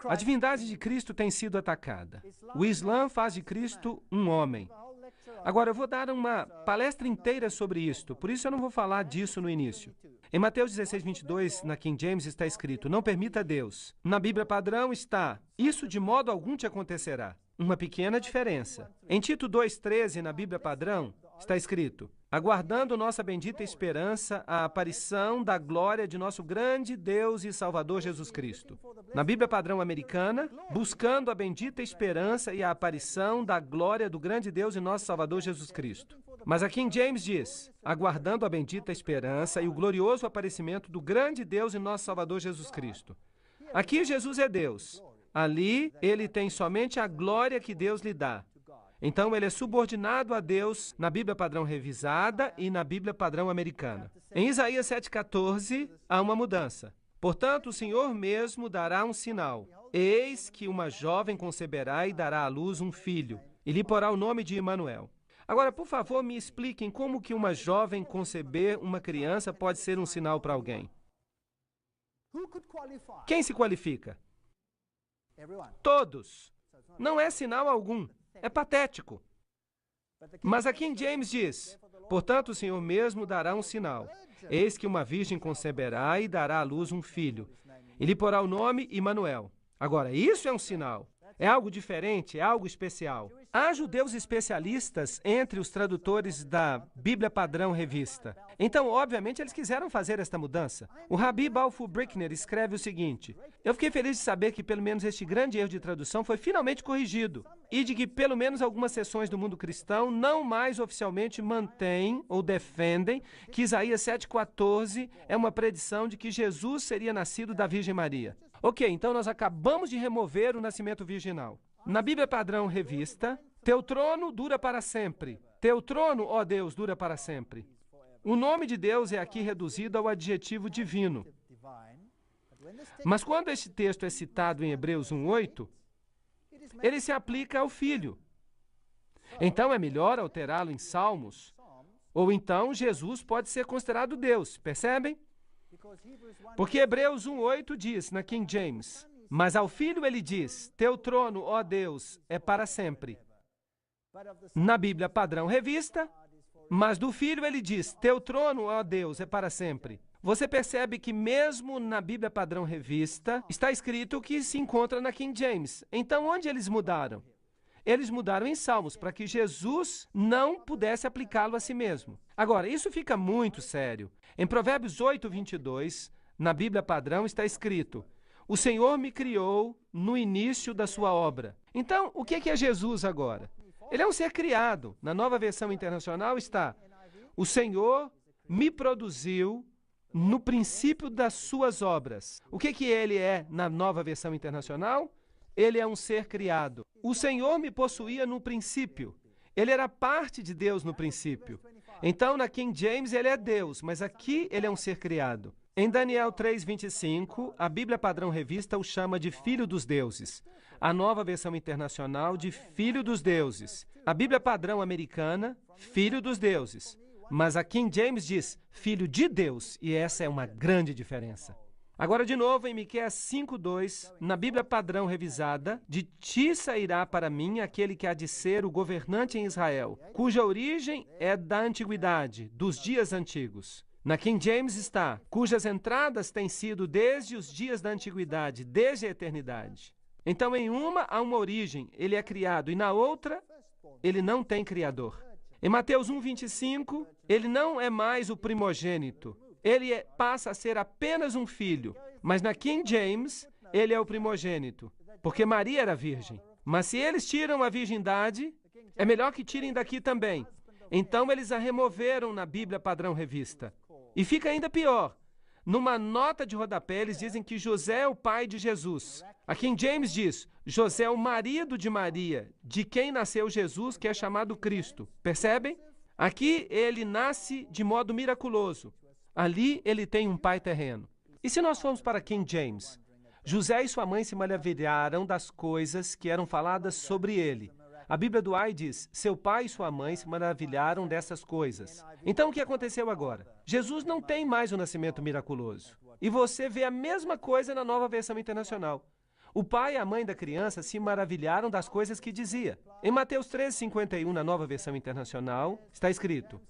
A divindade de Cristo tem sido atacada. O Islã faz de Cristo um homem. Agora, eu vou dar uma palestra inteira sobre isto, por isso eu não vou falar disso no início. Em Mateus 16, 22, na King James, está escrito, não permita Deus. Na Bíblia padrão está, isso de modo algum te acontecerá. Uma pequena diferença. Em Tito 2,13, na Bíblia padrão, está escrito, aguardando nossa bendita esperança, a aparição da glória de nosso grande Deus e Salvador Jesus Cristo. Na Bíblia padrão americana, buscando a bendita esperança e a aparição da glória do grande Deus e nosso Salvador Jesus Cristo. Mas a King James diz, aguardando a bendita esperança e o glorioso aparecimento do grande Deus e nosso Salvador Jesus Cristo. Aqui Jesus é Deus. Ali, ele tem somente a glória que Deus lhe dá. Então, ele é subordinado a Deus na Bíblia padrão revisada e na Bíblia padrão americana. Em Isaías 7,14, há uma mudança. Portanto, o Senhor mesmo dará um sinal. Eis que uma jovem conceberá e dará à luz um filho, e lhe porá o nome de Emanuel. Agora, por favor, me expliquem como que uma jovem conceber uma criança pode ser um sinal para alguém. Quem se qualifica? Todos. Não é sinal algum. É patético. Mas a King James diz, portanto, o Senhor mesmo dará um sinal. Eis que uma virgem conceberá e dará à luz um filho, e lhe porá o nome Emanuel. Agora, isso é um sinal. É algo diferente, é algo especial. Há judeus especialistas entre os tradutores da Bíblia Padrão Revista. Então, obviamente, eles quiseram fazer esta mudança. O Rabbi Balfour Brickner escreve o seguinte, eu fiquei feliz de saber que pelo menos este grande erro de tradução foi finalmente corrigido e de que pelo menos algumas seções do mundo cristão não mais oficialmente mantêm ou defendem que Isaías 7,14 é uma predição de que Jesus seria nascido da Virgem Maria. Ok, então nós acabamos de remover o nascimento virginal. Na Bíblia Padrão Revista, teu trono dura para sempre. Teu trono, ó Deus, dura para sempre. O nome de Deus é aqui reduzido ao adjetivo divino. Mas quando este texto é citado em Hebreus 1,8, ele se aplica ao Filho. Então é melhor alterá-lo em Salmos, ou então Jesus pode ser considerado Deus, percebem? Porque Hebreus 1,8 diz, na King James, mas ao Filho ele diz, teu trono, ó Deus, é para sempre. Na Bíblia Padrão Revista, mas do Filho ele diz, teu trono, ó Deus, é para sempre. Você percebe que mesmo na Bíblia Padrão Revista, está escrito o que se encontra na King James. Então, onde eles mudaram? Eles mudaram em Salmos, para que Jesus não pudesse aplicá-lo a si mesmo. Agora, isso fica muito sério. Em Provérbios 8:22, na Bíblia Padrão, está escrito, o Senhor me criou no início da sua obra. Então, o que é Jesus agora? Ele é um ser criado. Na Nova Versão Internacional está, o Senhor me produziu no princípio das suas obras. O que ele é na Nova Versão Internacional? Ele é um ser criado. O Senhor me possuía no princípio. Ele era parte de Deus no princípio. Então, na King James, ele é Deus, mas aqui ele é um ser criado. Em Daniel 3:25, a Bíblia Padrão Revista o chama de Filho dos Deuses. A Nova Versão Internacional de Filho dos Deuses. A Bíblia Padrão Americana, Filho dos Deuses. Mas a King James diz Filho de Deus, e essa é uma grande diferença. Agora, de novo, em Miqueias 5:2, na Bíblia Padrão Revisada, de ti sairá para mim aquele que há de ser o governante em Israel, cuja origem é da antiguidade, dos dias antigos. Na King James está, cujas entradas têm sido desde os dias da antiguidade, desde a eternidade. Então, em uma há uma origem, ele é criado, e na outra, ele não tem criador. Em Mateus 1:25, ele não é mais o primogênito. Ele passa a ser apenas um filho. Mas na King James, ele é o primogênito, porque Maria era virgem. Mas se eles tiram a virgindade, é melhor que tirem daqui também. Então eles a removeram na Bíblia Padrão Revista. E fica ainda pior. Numa nota de rodapé, eles dizem que José é o pai de Jesus. A King James diz, José é o marido de Maria, de quem nasceu Jesus, que é chamado Cristo. Percebem? Aqui ele nasce de modo miraculoso. Ali ele tem um pai terreno. E se nós formos para King James? José e sua mãe se maravilharam das coisas que eram faladas sobre ele. A Bíblia do Ai diz, seu pai e sua mãe se maravilharam dessas coisas. Então o que aconteceu agora? Jesus não tem mais o nascimento miraculoso. E você vê a mesma coisa na Nova Versão Internacional. O pai e a mãe da criança se maravilharam das coisas que dizia. Em Mateus 13:51, na Nova Versão Internacional, está escrito: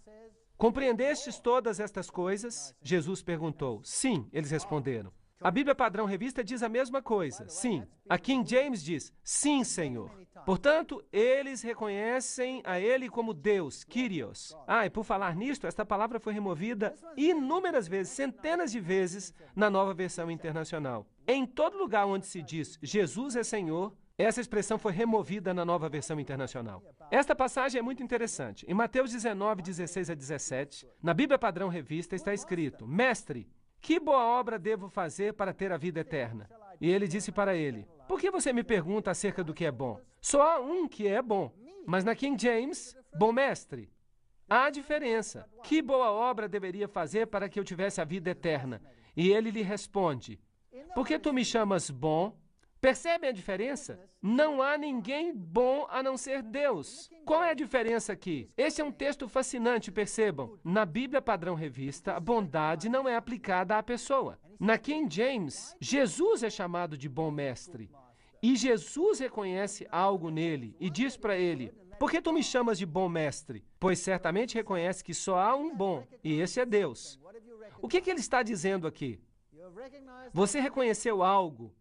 compreendestes todas estas coisas? Jesus perguntou. Sim, eles responderam. A Bíblia Padrão Revista diz a mesma coisa. Sim. A King James diz, sim, Senhor. Portanto, eles reconhecem a Ele como Deus, Kyrios. E por falar nisto, esta palavra foi removida inúmeras vezes, centenas de vezes, na Nova Versão Internacional. Em todo lugar onde se diz Jesus é Senhor, essa expressão foi removida na Nova Versão Internacional. Esta passagem é muito interessante. Em Mateus 19:16-17, na Bíblia Padrão Revista, está escrito, Mestre, que boa obra devo fazer para ter a vida eterna? E ele disse para ele, por que você me pergunta acerca do que é bom? Só há um que é bom. Mas na King James, bom mestre. Há diferença. Que boa obra deveria fazer para que eu tivesse a vida eterna? E ele lhe responde, por que tu me chamas bom? Percebem a diferença? Não há ninguém bom a não ser Deus. Qual é a diferença aqui? Esse é um texto fascinante, percebam. Na Bíblia Padrão Revista, a bondade não é aplicada à pessoa. Na King James, Jesus é chamado de bom mestre. E Jesus reconhece algo nele e diz para ele, por que tu me chamas de bom mestre? Pois certamente reconhece que só há um bom, e esse é Deus. O que ele está dizendo aqui? Você reconheceu algo.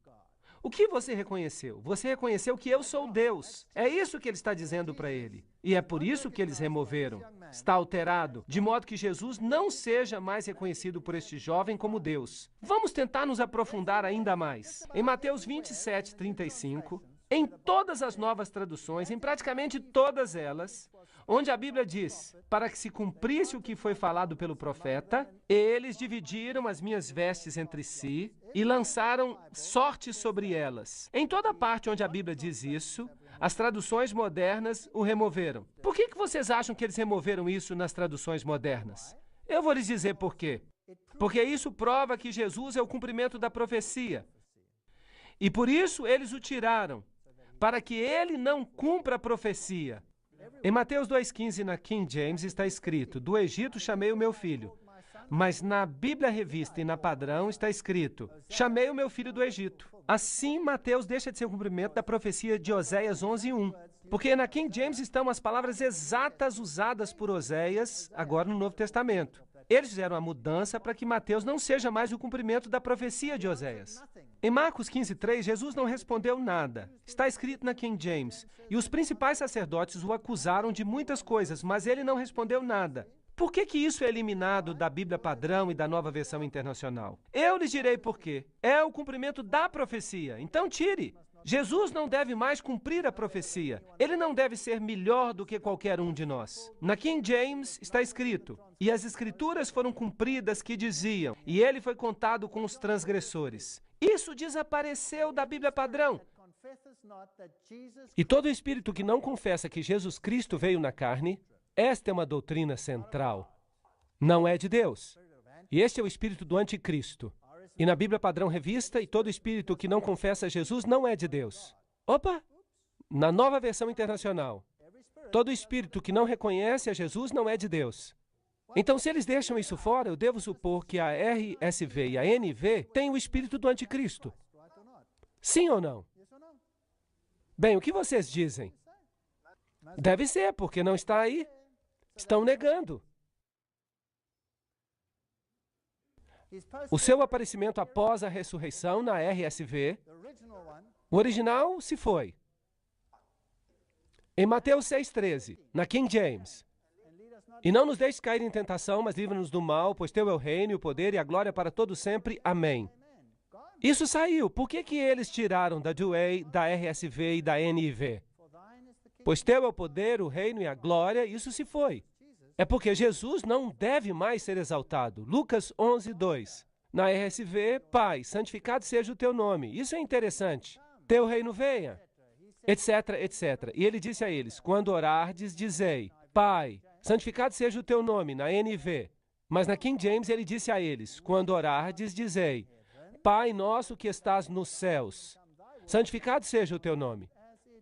O que você reconheceu? Você reconheceu que eu sou Deus. É isso que ele está dizendo para ele. E é por isso que eles removeram. Está alterado, de modo que Jesus não seja mais reconhecido por este jovem como Deus. Vamos tentar nos aprofundar ainda mais. Em Mateus 27:35, em todas as novas traduções, em praticamente todas elas, onde a Bíblia diz, para que se cumprisse o que foi falado pelo profeta, eles dividiram as minhas vestes entre si e lançaram sorte sobre elas. Em toda parte onde a Bíblia diz isso, as traduções modernas o removeram. Por que vocês acham que eles removeram isso nas traduções modernas? Eu vou lhes dizer por quê. Porque isso prova que Jesus é o cumprimento da profecia. E por isso eles o tiraram, para que ele não cumpra a profecia. Em Mateus 2,15, na King James, está escrito, do Egito chamei o meu filho. Mas na Bíblia Revista e na Padrão está escrito, chamei o meu filho do Egito. Assim, Mateus deixa de ser o cumprimento da profecia de Oséias 11:1. Porque na King James estão as palavras exatas usadas por Oséias, agora no Novo Testamento. Eles fizeram a mudança para que Mateus não seja mais o cumprimento da profecia de Oséias. Em Marcos 15:3, Jesus não respondeu nada. Está escrito na King James. E os principais sacerdotes o acusaram de muitas coisas, mas ele não respondeu nada. Por que isso é eliminado da Bíblia Padrão e da Nova Versão Internacional? Eu lhes direi por quê. É o cumprimento da profecia. Então tire. Jesus não deve mais cumprir a profecia. Ele não deve ser melhor do que qualquer um de nós. Na King James está escrito, e as escrituras foram cumpridas que diziam, e ele foi contado com os transgressores. Isso desapareceu da Bíblia Padrão. E todo espírito que não confessa que Jesus Cristo veio na carne, esta é uma doutrina central. Não é de Deus. E este é o espírito do anticristo. E na Bíblia Padrão Revista, e todo espírito que não confessa Jesus não é de Deus. Opa! Na Nova Versão Internacional, todo espírito que não reconhece a Jesus não é de Deus. Então, se eles deixam isso fora, eu devo supor que a RSV e a NV têm o espírito do anticristo. Sim ou não? Bem, o que vocês dizem? Deve ser, porque não está aí. Estão negando. O seu aparecimento após a ressurreição na RSV, o original se foi. Em Mateus 6,13, na King James, e não nos deixes cair em tentação, mas livra-nos do mal, pois teu é o reino, o poder e a glória para todo sempre. Amém. Isso saiu. Por que eles tiraram da Douay, da RSV e da NIV? Pois teu é o poder, o reino e a glória, isso se foi. É porque Jesus não deve mais ser exaltado. Lucas 11:2. Na RSV, Pai, santificado seja o teu nome. Isso é interessante. Teu reino venha, etc, etc. E ele disse a eles, quando orardes, dizei, Pai, santificado seja o teu nome, na NV. Mas na King James ele disse a eles, quando orardes, dizei, Pai nosso que estás nos céus, santificado seja o teu nome.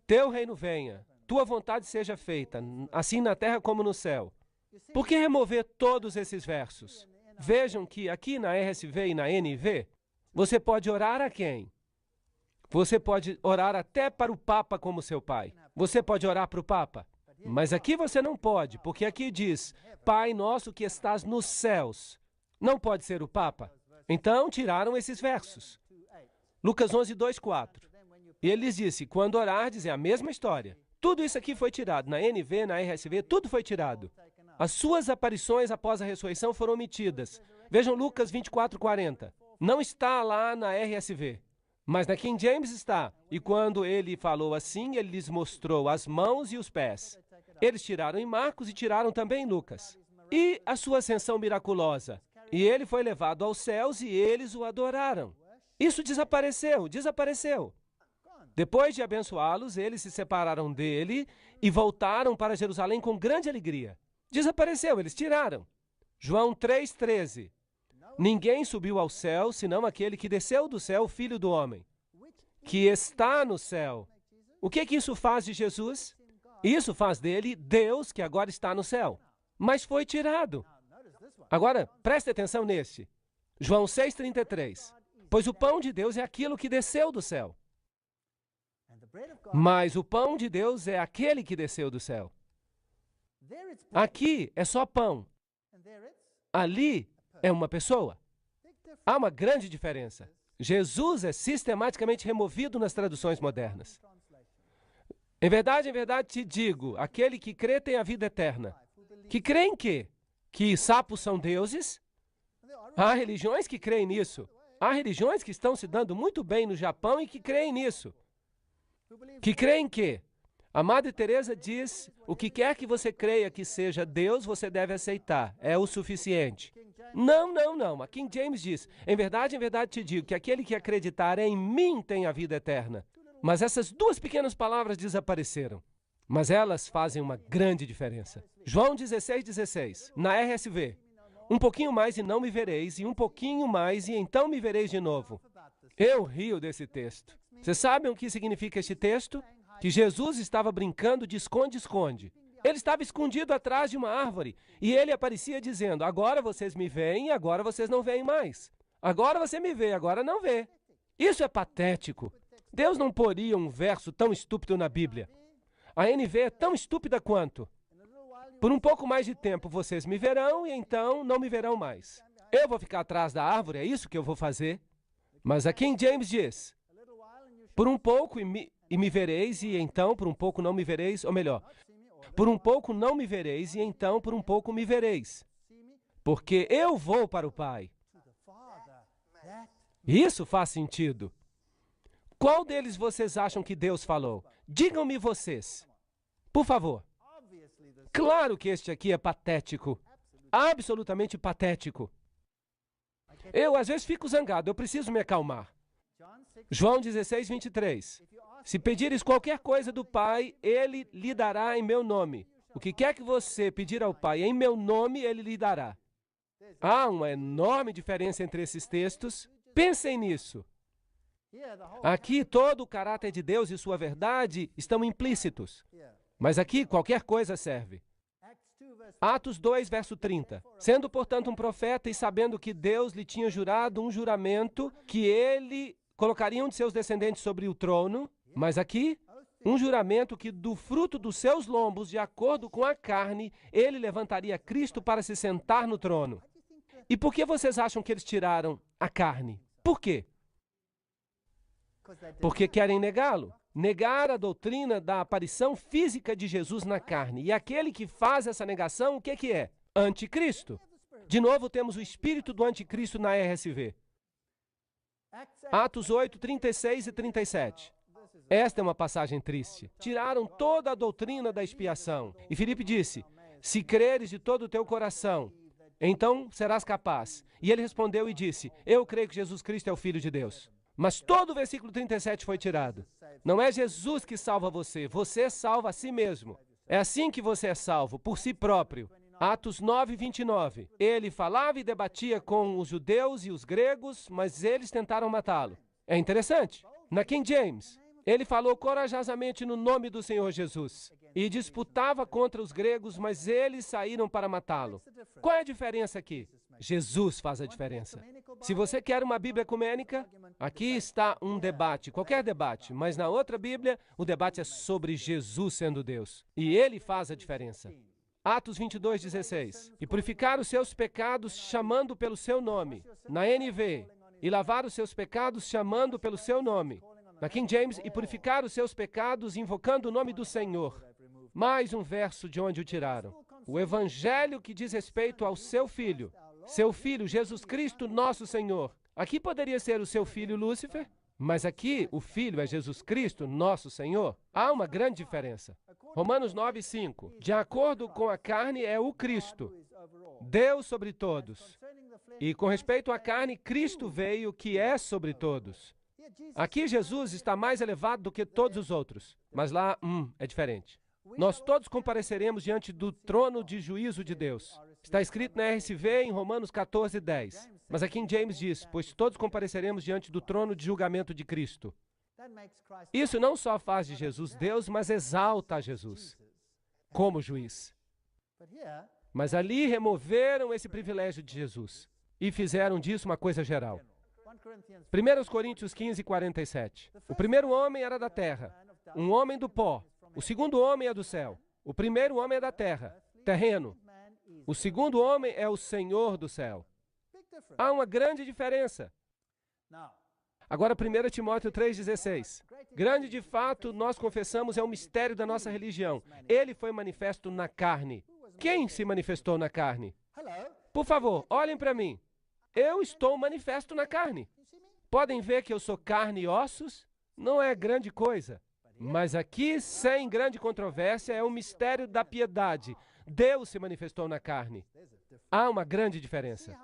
Teu reino venha, tua vontade seja feita, assim na terra como no céu. Por que remover todos esses versos? Vejam que aqui na RSV e na NV, você pode orar a quem? Você pode orar até para o Papa como seu pai. Você pode orar para o Papa. Mas aqui você não pode, porque aqui diz, Pai nosso que estás nos céus. Não pode ser o Papa. Então, tiraram esses versos. Lucas 11, 2, 4. E ele lhes disse, quando orardes, é a mesma história. Tudo isso aqui foi tirado. Na NV, na RSV, tudo foi tirado. As suas aparições após a ressurreição foram omitidas. Vejam Lucas 24, 40. Não está lá na RSV. Mas na King James está. E quando ele falou assim, ele lhes mostrou as mãos e os pés. Eles tiraram em Marcos e tiraram também em Lucas. E a sua ascensão miraculosa. E ele foi levado aos céus e eles o adoraram. Isso desapareceu. Depois de abençoá-los, eles se separaram dele e voltaram para Jerusalém com grande alegria. Desapareceu, eles tiraram. João 3,13. Ninguém subiu ao céu, senão aquele que desceu do céu, o Filho do Homem, que está no céu. O que isso faz de Jesus? Isso faz dele Deus, que agora está no céu. Mas foi tirado. Agora, preste atenção nesse. João 6,33. Pois o pão de Deus é aquilo que desceu do céu. Mas o pão de Deus é aquele que desceu do céu. Aqui é só pão. Ali é uma pessoa. Há uma grande diferença. Jesus é sistematicamente removido nas traduções modernas. Em verdade te digo, aquele que crê tem a vida eterna. Que crê em quê? Que sapos são deuses? Há religiões que creem nisso. Há religiões que estão se dando muito bem no Japão e que creem nisso. Que creem que a Madre Teresa diz, o que quer que você creia que seja Deus, você deve aceitar. É o suficiente. Não. A King James diz, em verdade te digo, que aquele que acreditar em mim tem a vida eterna. Mas essas duas pequenas palavras desapareceram. Mas elas fazem uma grande diferença. João 16,16, na RSV. Um pouquinho mais e não me vereis, e um pouquinho mais e então me vereis de novo. Eu rio desse texto. Vocês sabem o que significa este texto? Que Jesus estava brincando de esconde-esconde. Ele estava escondido atrás de uma árvore, e ele aparecia dizendo, agora vocês me veem, agora vocês não veem mais. Agora você me vê, agora não vê. Isso é patético. Deus não poria um verso tão estúpido na Bíblia. A NV é tão estúpida quanto. Por um pouco mais de tempo vocês me verão, e então não me verão mais. Eu vou ficar atrás da árvore, é isso que eu vou fazer. Mas a King James diz, por um pouco e me vereis, e então por um pouco não me vereis, ou melhor, por um pouco não me vereis, e então por um pouco me vereis. Porque eu vou para o Pai. Isso faz sentido. Qual deles vocês acham que Deus falou? Digam-me vocês. Por favor. Claro que este aqui é patético. Absolutamente patético. Eu, às vezes, fico zangado. Eu preciso me acalmar. João 16, 23. Se pedires qualquer coisa do Pai, Ele lhe dará em meu nome. O que quer que você pedir ao Pai em meu nome, Ele lhe dará. Há uma enorme diferença entre esses textos. Pensem nisso. Aqui, todo o caráter de Deus e sua verdade estão implícitos. Mas aqui, qualquer coisa serve. Atos 2, verso 30. Sendo, portanto, um profeta e sabendo que Deus lhe tinha jurado um juramento que ele colocaria um de seus descendentes sobre o trono, mas aqui, um juramento que do fruto dos seus lombos, de acordo com a carne, ele levantaria Cristo para se sentar no trono. E por que vocês acham que eles tiraram a carne? Por quê? Porque querem negá-lo. Negar a doutrina da aparição física de Jesus na carne. E aquele que faz essa negação, o que é? Anticristo. De novo, temos o espírito do anticristo na RSV. Atos 8, 36 e 37. Esta é uma passagem triste. Tiraram toda a doutrina da expiação. E Filipe disse, se creres de todo o teu coração, então serás capaz. E ele respondeu e disse, eu creio que Jesus Cristo é o Filho de Deus. Mas todo o versículo 37 foi tirado. Não é Jesus que salva você, você salva a si mesmo. É assim que você é salvo, por si próprio. Atos 9, 29. Ele falava e debatia com os judeus e os gregos, mas eles tentaram matá-lo. É interessante. Na King James, ele falou corajosamente no nome do Senhor Jesus e disputava contra os gregos, mas eles saíram para matá-lo. Qual é a diferença aqui? Jesus faz a diferença. Se você quer uma Bíblia ecumênica, aqui está um debate, qualquer debate, mas na outra Bíblia, o debate é sobre Jesus sendo Deus. E Ele faz a diferença. Atos 22:16. E purificar os seus pecados chamando pelo seu nome. Na NV. E lavar os seus pecados chamando pelo seu nome. Na King James, e purificar os seus pecados invocando o nome do Senhor. Mais um verso de onde o tiraram. O evangelho que diz respeito ao seu filho, Jesus Cristo, nosso Senhor. Aqui poderia ser o seu filho Lúcifer, mas aqui o filho é Jesus Cristo, nosso Senhor. Há uma grande diferença. Romanos 9:5. De acordo com a carne é o Cristo, Deus sobre todos. E com respeito à carne, Cristo veio que é sobre todos. Aqui Jesus está mais elevado do que todos os outros, mas lá, é diferente. Nós todos compareceremos diante do trono de juízo de Deus. Está escrito na RSV em Romanos 14:10. Mas aqui em James diz, pois todos compareceremos diante do trono de julgamento de Cristo. Isso não só faz de Jesus Deus, mas exalta a Jesus como juiz. Mas ali removeram esse privilégio de Jesus e fizeram disso uma coisa geral. 1 Coríntios 15:47. O primeiro homem era da terra, um homem do pó. O segundo homem é do céu. O primeiro homem é da terra, terreno. O segundo homem é o Senhor do céu. Há uma grande diferença. Agora, 1 Timóteo 3:16. Grande de fato, nós confessamos, é o mistério da nossa religião. Ele foi manifesto na carne. Quem se manifestou na carne? Por favor, olhem para mim. Eu estou manifesto na carne. Podem ver que eu sou carne e ossos? Não é grande coisa. Mas aqui, sem grande controvérsia, é o mistério da piedade. Deus se manifestou na carne. Há uma grande diferença.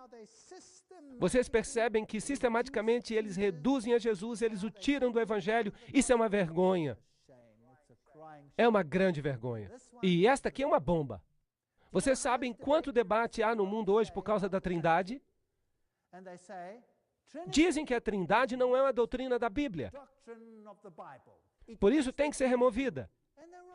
Vocês percebem que sistematicamente eles reduzem a Jesus, eles o tiram do Evangelho. Isso é uma vergonha. É uma grande vergonha. E esta aqui é uma bomba. Vocês sabem quanto debate há no mundo hoje por causa da Trindade? Dizem que a Trindade não é uma doutrina da Bíblia. Por isso tem que ser removida.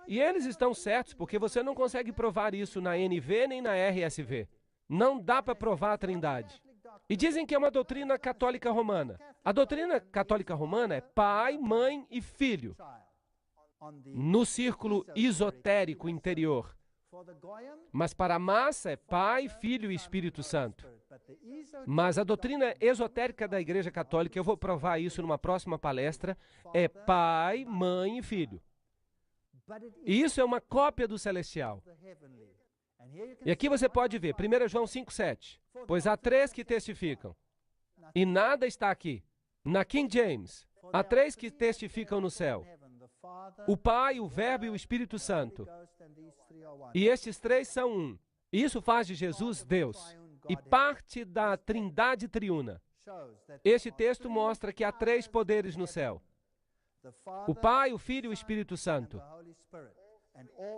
E eles estão certos, porque você não consegue provar isso na NV nem na RSV. Não dá para provar a Trindade. E dizem que é uma doutrina católica romana. A doutrina católica romana é pai, mãe e filho, no círculo esotérico interior. Mas para a massa é Pai, Filho e Espírito Santo. Mas a doutrina esotérica da Igreja Católica, eu vou provar isso numa próxima palestra, é Pai, Mãe e Filho. E isso é uma cópia do celestial. E aqui você pode ver, 1 João 5:7. Pois há três que testificam, e nada está aqui. Na King James, há três que testificam no céu. O Pai, o Verbo e o Espírito Santo. E estes três são um. Isso faz de Jesus Deus. E parte da Trindade triuna. Este texto mostra que há três poderes no céu. O Pai, o Filho e o Espírito Santo.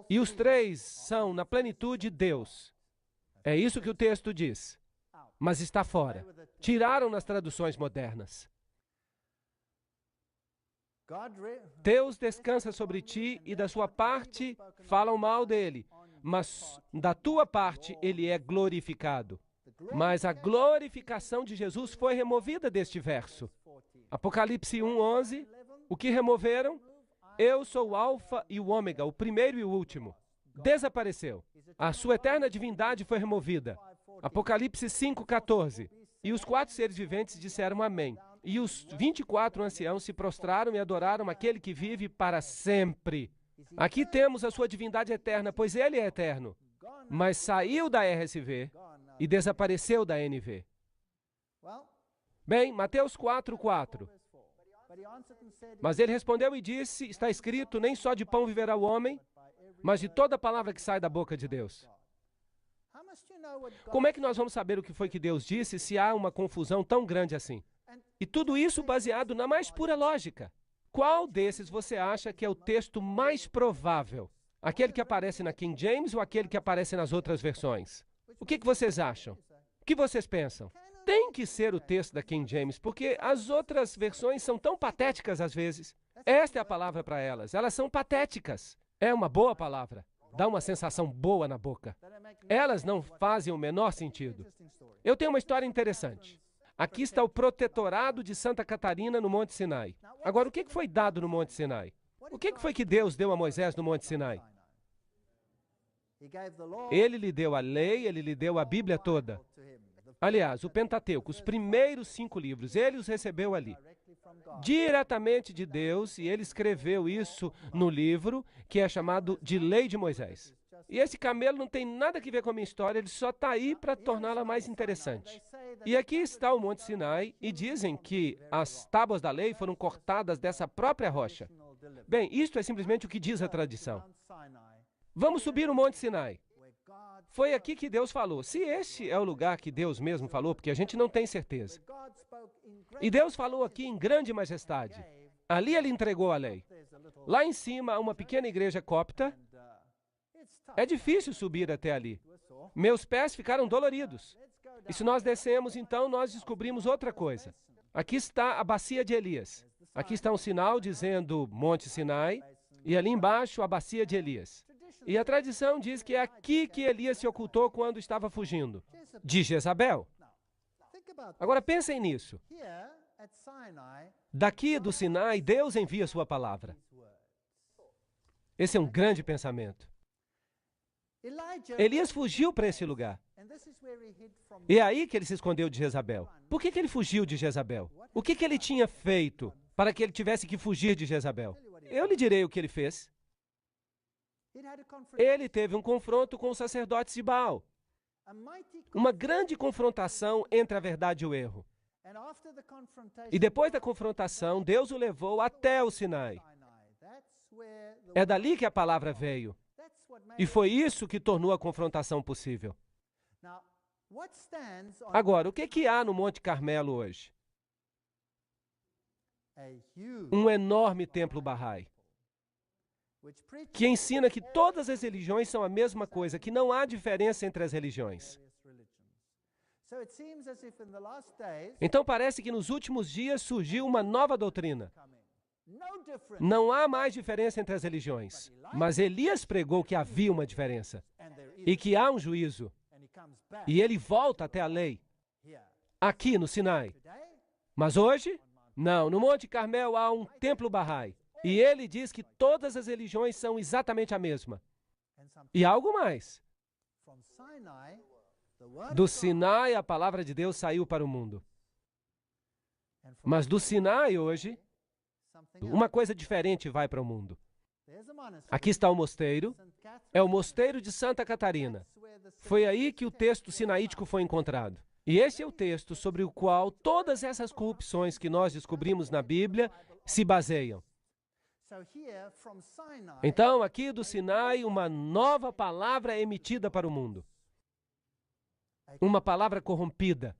E os três são, na plenitude, Deus. É isso que o texto diz. Mas está fora. Tiraram nas traduções modernas. Deus descansa sobre ti e da sua parte falam mal dele, mas da tua parte ele é glorificado. Mas a glorificação de Jesus foi removida deste verso. Apocalipse 1:11, o que removeram? Eu sou o Alfa e o Ômega, o primeiro e o último. Desapareceu. A sua eterna divindade foi removida. Apocalipse 5:14. E os 4 seres viventes disseram amém. E os 24 anciãos se prostraram e adoraram aquele que vive para sempre. Aqui temos a sua divindade eterna, pois ele é eterno. Mas saiu da RSV e desapareceu da NV. Bem, Mateus 4:4. Mas ele respondeu e disse, está escrito, nem só de pão viverá o homem, mas de toda palavra que sai da boca de Deus. Como é que nós vamos saber o que foi que Deus disse se há uma confusão tão grande assim? E tudo isso baseado na mais pura lógica. Qual desses você acha que é o texto mais provável? Aquele que aparece na King James ou aquele que aparece nas outras versões? O que vocês acham? O que vocês pensam? Tem que ser o texto da King James, porque as outras versões são tão patéticas às vezes. Esta é a palavra para elas. Elas são patéticas. É uma boa palavra. Dá uma sensação boa na boca. Elas não fazem o menor sentido. Eu tenho uma história interessante. Aqui está o protetorado de Santa Catarina no Monte Sinai. Agora, o que foi dado no Monte Sinai? O que foi que Deus deu a Moisés no Monte Sinai? Ele lhe deu a lei, ele lhe deu a Bíblia toda. Aliás, o Pentateuco, os primeiros 5 livros, ele os recebeu ali, diretamente de Deus, e ele escreveu isso no livro, que é chamado de Lei de Moisés. E esse camelo não tem nada a ver com a minha história, ele só está aí para torná-la mais interessante. E aqui está o Monte Sinai, e dizem que as tábuas da lei foram cortadas dessa própria rocha. Bem, isto é simplesmente o que diz a tradição. Vamos subir o Monte Sinai. Foi aqui que Deus falou. Se este é o lugar que Deus mesmo falou, porque a gente não tem certeza. E Deus falou aqui em grande majestade. Ali ele entregou a lei. Lá em cima há uma pequena igreja copta. É difícil subir até ali. Meus pés ficaram doloridos. E se nós descemos, então, nós descobrimos outra coisa. Aqui está a bacia de Elias. Aqui está um sinal dizendo Monte Sinai. E ali embaixo, a bacia de Elias. E a tradição diz que é aqui que Elias se ocultou quando estava fugindo de Jezabel. Agora pensem nisso. Daqui do Sinai, Deus envia sua palavra. Esse é um grande pensamento. Elias fugiu para esse lugar. E é aí que ele se escondeu de Jezabel. Por que ele fugiu de Jezabel? O que ele tinha feito para que ele tivesse que fugir de Jezabel? Eu lhe direi o que ele fez. Ele teve um confronto com os sacerdotes de Baal. Uma grande confrontação entre a verdade e o erro. E depois da confrontação, Deus o levou até o Sinai. É dali que a palavra veio. E foi isso que tornou a confrontação possível. Agora, o que há no Monte Carmelo hoje? Um enorme templo Bahá'í, que ensina que todas as religiões são a mesma coisa, que não há diferença entre as religiões. Então parece que nos últimos dias surgiu uma nova doutrina. Não há mais diferença entre as religiões, mas Elias pregou que havia uma diferença e que há um juízo. E ele volta até a lei, aqui no Sinai. Mas hoje, não, no Monte Carmel há um templo Bahá'í. E ele diz que todas as religiões são exatamente a mesma. E algo mais. Do Sinai, a palavra de Deus saiu para o mundo. Mas do Sinai, hoje, uma coisa diferente vai para o mundo. Aqui está o mosteiro. É o mosteiro de Santa Catarina. Foi aí que o texto sinaítico foi encontrado. E esse é o texto sobre o qual todas essas corrupções que nós descobrimos na Bíblia se baseiam. Então, aqui do Sinai, uma nova palavra é emitida para o mundo. Uma palavra corrompida.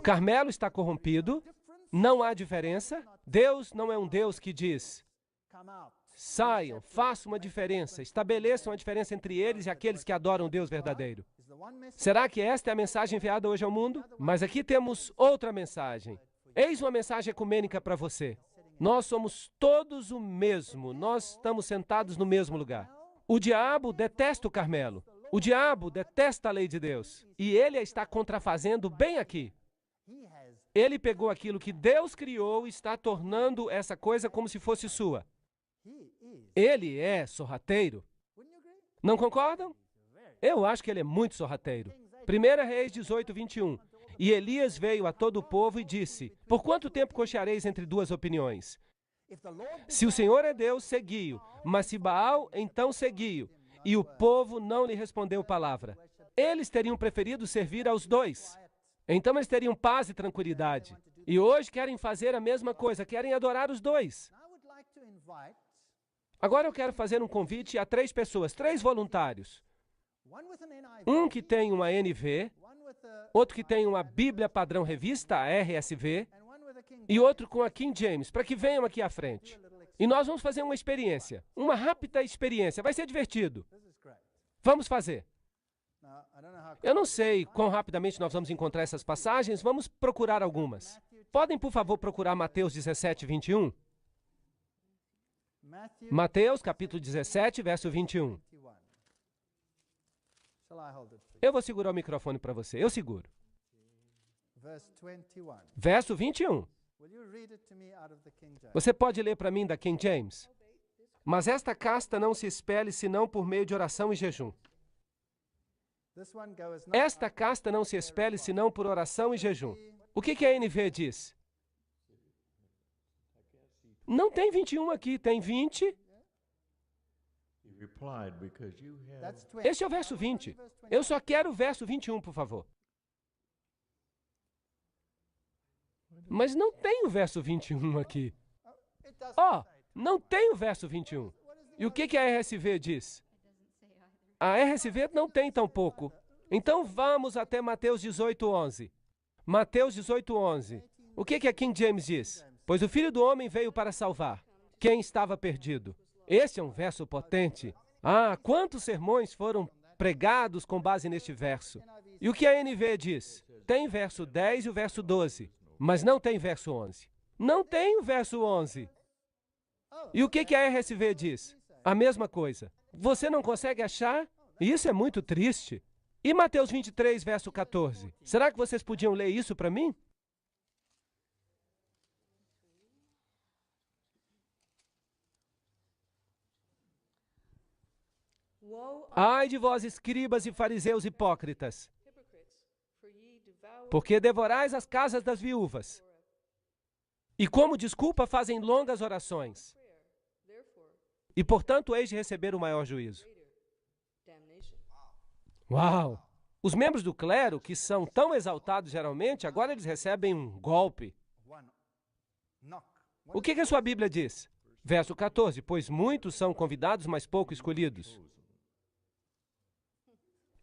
Carmelo está corrompido, não há diferença. Deus não é um Deus que diz, saiam, façam uma diferença, estabeleçam a diferença entre eles e aqueles que adoram o Deus verdadeiro. Será que esta é a mensagem enviada hoje ao mundo? Mas aqui temos outra mensagem. Eis uma mensagem ecumênica para você. Nós somos todos o mesmo, nós estamos sentados no mesmo lugar. O diabo detesta o Carmelo. O diabo detesta a lei de Deus. E ele a está contrafazendo bem aqui. Ele pegou aquilo que Deus criou e está tornando essa coisa como se fosse sua. Ele é sorrateiro. Não concordam? Eu acho que ele é muito sorrateiro. 1 Reis 18, 21. E Elias veio a todo o povo e disse, por quanto tempo cocheareis entre duas opiniões? Se o Senhor é Deus, segui-o. Mas se Baal, então segui-o. E o povo não lhe respondeu palavra. Eles teriam preferido servir aos dois. Então eles teriam paz e tranquilidade. E hoje querem fazer a mesma coisa, querem adorar os dois. Agora eu quero fazer um convite a 3 pessoas, 3 voluntários. Um que tem uma NV, outro que tem uma Bíblia Padrão Revista, a RSV, e outro com a King James, para que venham aqui à frente. E nós vamos fazer uma experiência, uma rápida experiência. Vai ser divertido. Vamos fazer. Eu não sei quão rapidamente nós vamos encontrar essas passagens, vamos procurar algumas. Podem, por favor, procurar Mateus 17, 21? Mateus, capítulo 17, verso 21. Eu vou segurar o microfone para você. Eu seguro. Verse 21. Verso 21. Will you read it to me out of the King James? Você pode ler para mim da King James? Mas esta casta não se expele senão por meio de oração e jejum. This one goes not Esta casta não se expele senão por oração e jejum. O que a NV diz? Não tem 21 aqui, tem 20. He replied, because you have That's 20. Este é o verso 20. Eu só quero o verso 21, por favor. Mas não tem o verso 21 aqui. It doesn't Ó, say it. não tem o verso 21. E o que a RSV diz? A RSV não tem tampouco. Então vamos até Mateus 18:11. Mateus 18:11. O que a King James diz? Pois o Filho do Homem veio para salvar quem estava perdido. Esse é um verso potente. Ah, quantos sermões foram pregados com base neste verso. E o que a NV diz? Tem verso 10 e o verso 12, mas não tem verso 11. Não tem o verso 11. E o que a RSV diz? A mesma coisa. Você não consegue achar? Isso é muito triste. E Mateus 23, verso 14? Será que vocês podiam ler isso para mim? Ai de vós, escribas e fariseus hipócritas, porque devorais as casas das viúvas, e como desculpa fazem longas orações, e portanto hei de receber o maior juízo. Uau! Os membros do clero, que são tão exaltados geralmente, agora eles recebem um golpe. One. Knock. O que a sua Bíblia diz? Verso 14, pois muitos são convidados, mas pouco escolhidos.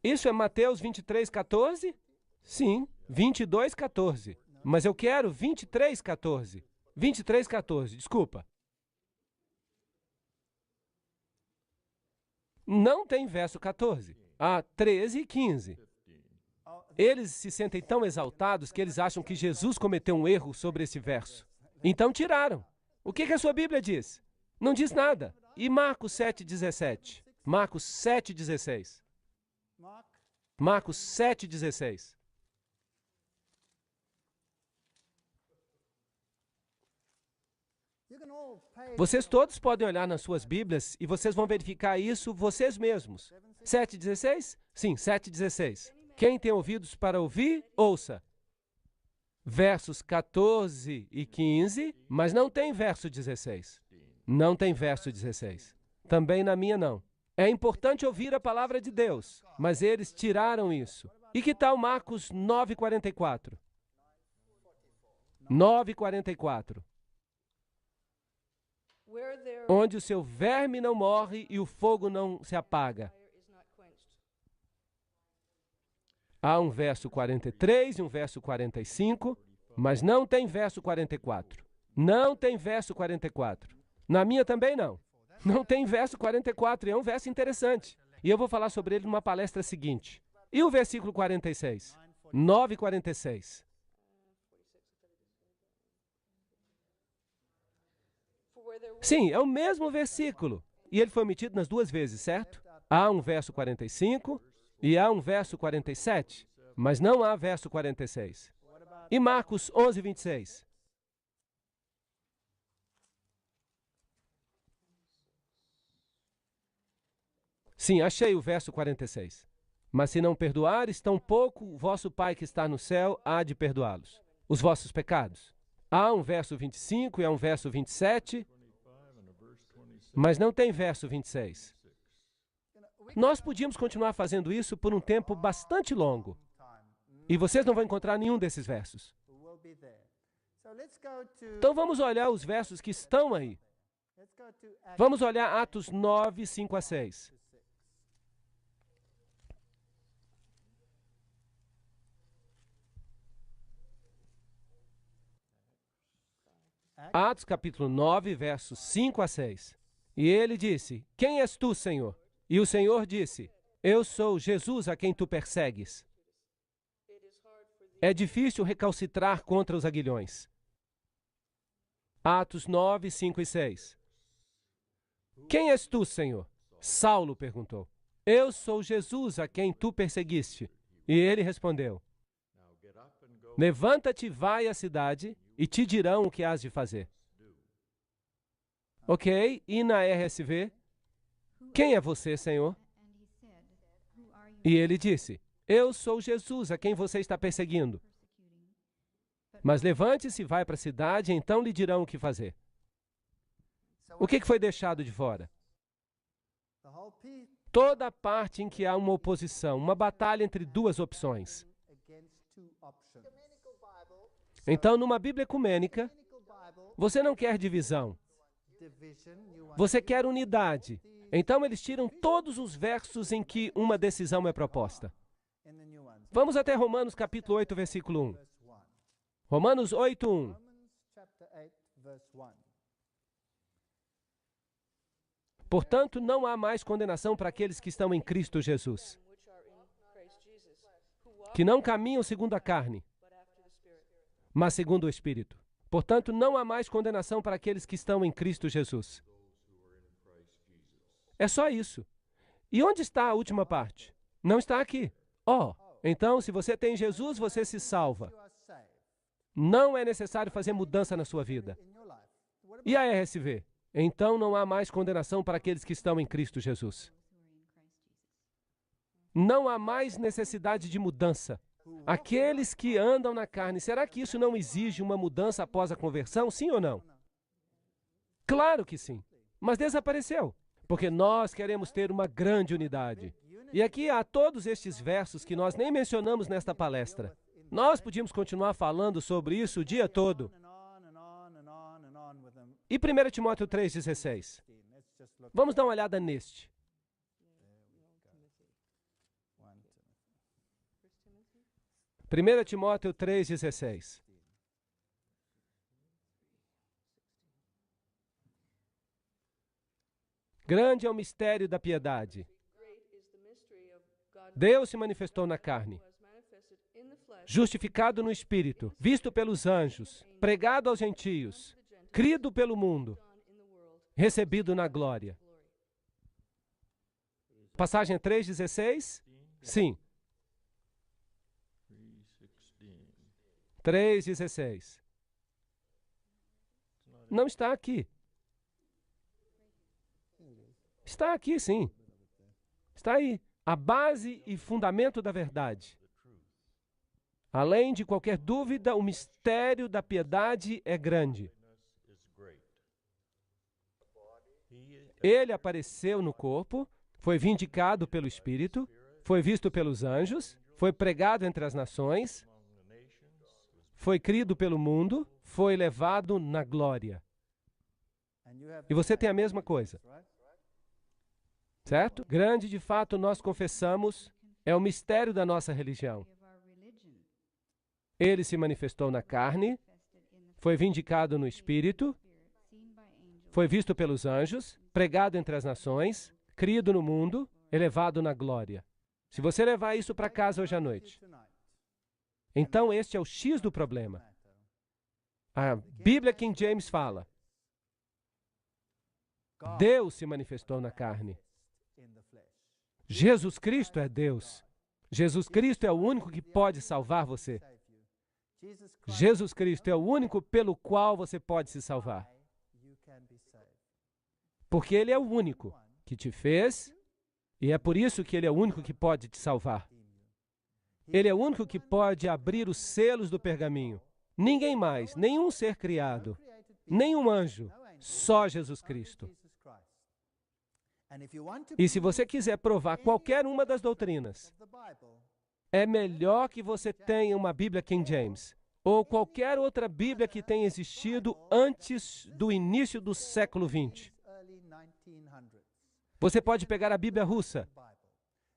Isso é Mateus 23, 14? Sim, 22, 14. Mas eu quero 23, 14. 23, 14, desculpa. Não tem verso 14. Há 13 e 15. Eles se sentem tão exaltados que eles acham que Jesus cometeu um erro sobre esse verso. Então tiraram. O que a sua Bíblia diz? Não diz nada. E Marcos 7,17? Marcos 7,16. Mark. Marcos 7,16. You can all pay. Vocês todos podem olhar nas suas Bíblias e vocês vão verificar isso vocês mesmos. 7,16? Sim, 7,16. Quem tem ouvidos para ouvir, ouça. Versos 14 e 15, mas não tem verso 16. Não tem verso 16. Também na minha não. É importante ouvir a palavra de Deus, mas eles tiraram isso. E que tal Marcos 9,44? 9,44. Onde o seu verme não morre e o fogo não se apaga. Há um verso 43 e um verso 45, mas não tem verso 44. Não tem verso 44. Na minha também não. Não tem verso 44 e é um verso interessante. E eu vou falar sobre ele numa palestra seguinte. E o versículo 46? 9,46. Sim, é o mesmo versículo. E ele foi omitido nas duas vezes, certo? Há um verso 45 e há um verso 47, mas não há verso 46. E Marcos 11, 26? Sim, achei o verso 46. Mas se não perdoares, tampouco o vosso Pai que está no céu há de perdoá-los. Os vossos pecados. Há um verso 25 e há um verso 27, mas não tem verso 26. Nós podíamos continuar fazendo isso por um tempo bastante longo. E vocês não vão encontrar nenhum desses versos. Will be there. So let's go to. Então vamos olhar os versos que estão aí. Let's go to Acts. Vamos olhar Atos 9, 5 a 6. Atos capítulo 9, versos 5 a 6. E ele disse, quem és tu, Senhor? E o Senhor disse, eu sou Jesus a quem tu persegues. É difícil recalcitrar contra os aguilhões. Atos 9, 5 e 6. Quem és tu, Senhor? Saulo perguntou. eu sou Jesus a quem tu perseguiste. E ele respondeu, levanta-te, vai à cidade e te dirão o que has de fazer. Ok, e na RSV, quem é você, Senhor? E ele disse, eu sou Jesus a quem você está perseguindo. Mas levante-se e vai para a cidade, então lhe dirão o que fazer. O que foi deixado de fora? Toda a parte em que há uma oposição, uma batalha entre duas opções. Então, numa Bíblia ecumênica, você não quer divisão. Você quer unidade. Então, eles tiram todos os versos em que uma decisão é proposta. Vamos até Romanos capítulo 8, versículo 1. Romanos 8, 1. Portanto, não há mais condenação para aqueles que estão em Cristo Jesus, que não caminham segundo a carne, mas segundo o Espírito. Portanto, não há mais condenação para aqueles que estão em Cristo Jesus. É só isso. E onde está a última parte? Não está aqui. Então, se você tem Jesus, você se salva. Não é necessário fazer mudança na sua vida. E a RSV? Então não há mais condenação para aqueles que estão em Cristo Jesus. Não há mais necessidade de mudança. Aqueles que andam na carne, será que isso não exige uma mudança após a conversão? Sim ou não? Claro que sim. Mas desapareceu. Porque nós queremos ter uma grande unidade. E aqui há todos estes versos que nós nem mencionamos nesta palestra. Nós podíamos continuar falando sobre isso o dia todo. E 1 Timóteo 3,16? Vamos dar uma olhada neste. 1 Timóteo 3,16. Grande é o mistério da piedade. Deus se manifestou na carne, justificado no Espírito, visto pelos anjos, pregado aos gentios, crido pelo mundo, recebido na glória. Passagem 3,16? Sim. 3,16. Não está aqui. Está aqui, sim. Está aí. A base e fundamento da verdade. Além de qualquer dúvida, o mistério da piedade é grande. Ele apareceu no corpo, foi vindicado pelo Espírito, foi visto pelos anjos, foi pregado entre as nações, foi crido pelo mundo, foi levado na glória. E você tem a mesma coisa. Certo? Grande, de fato, nós confessamos, é o mistério da nossa religião. Ele se manifestou na carne, foi vindicado no Espírito, foi visto pelos anjos, pregado entre as nações, crido no mundo, elevado na glória. Se você levar isso para casa hoje à noite, então este é o X do problema. A Bíblia King James fala, Deus se manifestou na carne. Jesus Cristo é Deus. Jesus Cristo é o único que pode salvar você. Jesus Cristo é o único pelo qual você pode se salvar. Porque Ele é o único que te fez, e é por isso que Ele é o único que pode te salvar. Ele é o único que pode abrir os selos do pergaminho. Ninguém mais, nenhum ser criado, nenhum anjo, só Jesus Cristo. E se você quiser provar qualquer uma das doutrinas, é melhor que você tenha uma Bíblia King James, ou qualquer outra Bíblia que tenha existido antes do início do século XX. Você pode pegar a Bíblia russa,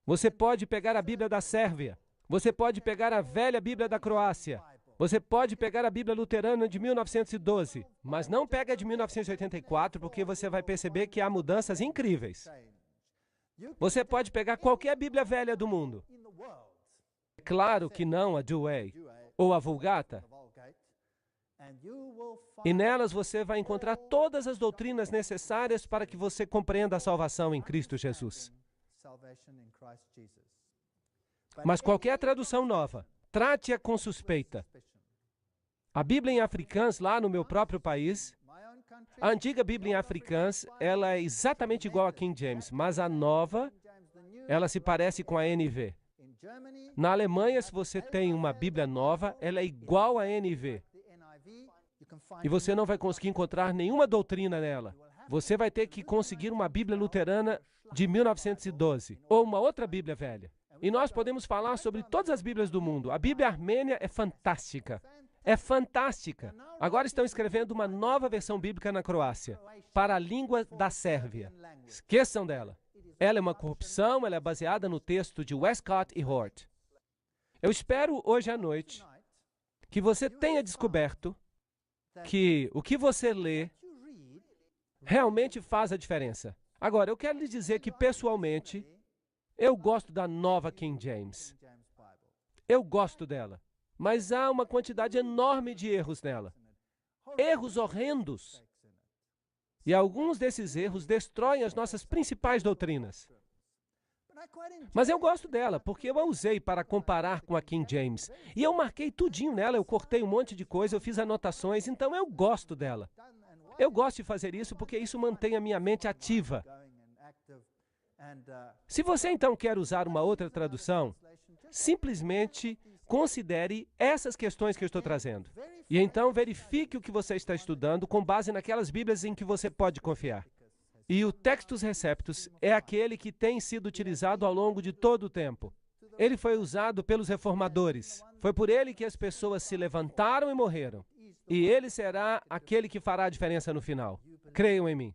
você pode pegar a Bíblia da Sérvia, você pode pegar a velha Bíblia da Croácia, você pode pegar a Bíblia luterana de 1912, mas não pega a de 1984, porque você vai perceber que há mudanças incríveis. Você pode pegar qualquer Bíblia velha do mundo. Claro que não a Douay ou a Vulgata. E nelas você vai encontrar todas as doutrinas necessárias para que você compreenda a salvação em Cristo Jesus. salvation in Christ Jesus. Mas qualquer tradução nova, trate-a com suspeita. A Bíblia em africâns, lá no meu próprio país, a antiga Bíblia em africâns, ela é exatamente igual a King James, mas a nova, ela se parece com a NV. Na Alemanha, se você tem uma Bíblia nova, ela é igual à NV. E você não vai conseguir encontrar nenhuma doutrina nela. Você vai ter que conseguir uma Bíblia luterana de 1912, ou uma outra Bíblia velha. E nós podemos falar sobre todas as Bíblias do mundo. A Bíblia armênia é fantástica. É fantástica. Agora estão escrevendo uma nova versão bíblica na Croácia, para a língua da Sérvia. Esqueçam dela. Ela é uma corrupção, ela é baseada no texto de Westcott e Hort. Eu espero hoje à noite que você tenha descoberto que o que você lê realmente faz a diferença. Agora, eu quero lhe dizer que, pessoalmente, eu gosto da nova King James. Eu gosto dela. Mas há uma quantidade enorme de erros nela. Erros horrendos. E alguns desses erros destroem as nossas principais doutrinas. Mas eu gosto dela, porque eu a usei para comparar com a King James. E eu marquei tudinho nela, eu cortei um monte de coisa, eu fiz anotações, então eu gosto dela. Eu gosto de fazer isso porque isso mantém a minha mente ativa. Se você então quer usar uma outra tradução, simplesmente considere essas questões que eu estou trazendo. E então verifique o que você está estudando com base naquelas Bíblias em que você pode confiar. E o Textus Receptus é aquele que tem sido utilizado ao longo de todo o tempo. Ele foi usado pelos reformadores. Foi por ele que as pessoas se levantaram e morreram. E ele será aquele que fará a diferença no final. Creiam em mim.